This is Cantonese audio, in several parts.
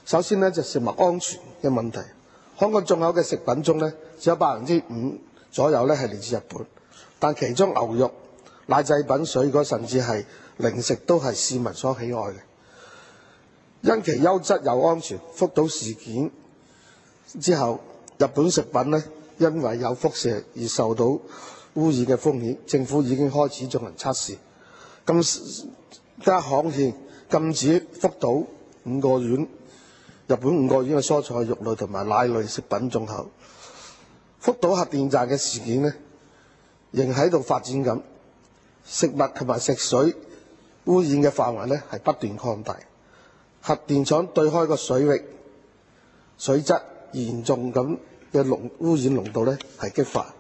首先呢，就食物安全嘅問題。香港進口嘅食品中呢，只有5%左右呢係嚟自日本，但其中牛肉、奶製品、水果甚至係零食都係市民所喜愛嘅。因其優質又安全，福島事件之後，日本食品呢因為有輻射而受到污染嘅風險，政府已經開始進行測試，更加罕見禁止福島5個縣、日本5個縣嘅蔬菜、肉類同埋奶類食品進口。福島核電站嘅事件呢，仍喺度發展緊，食物同埋食水污染嘅範圍呢係不斷擴大。核電廠對開個水域水質嚴重咁嘅污染濃度呢係激化，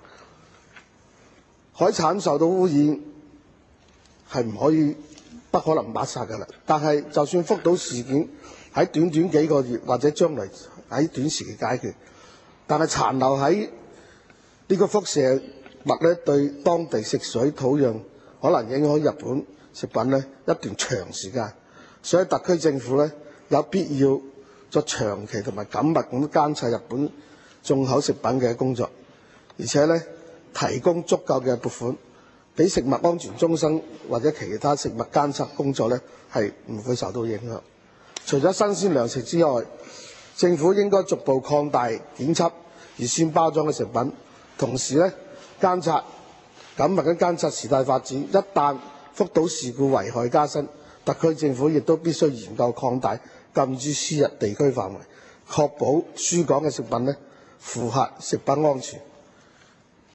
海產受到污染係不可能抹殺㗎啦。但係就算福島事件喺短短幾個月或者將來喺短時期解決，但係殘留喺呢個輻射物呢，對當地食水土壤可能影響日本食品呢一段長時間。所以特區政府呢，有必要作長期同埋緊密咁監察日本進口食品嘅工作，而且呢，提供足夠嘅撥款，俾食物安全中心或者其他食物監測工作呢係唔會受到影響。除咗新鮮糧食之外，政府應該逐步擴大檢測預先包裝嘅食品，同時呢，緊密咁監察事態發展。一旦福島事故危害加深，特區政府亦都必須研究擴大禁止輸入地區範圍，確保輸港嘅食品呢符合食品安全。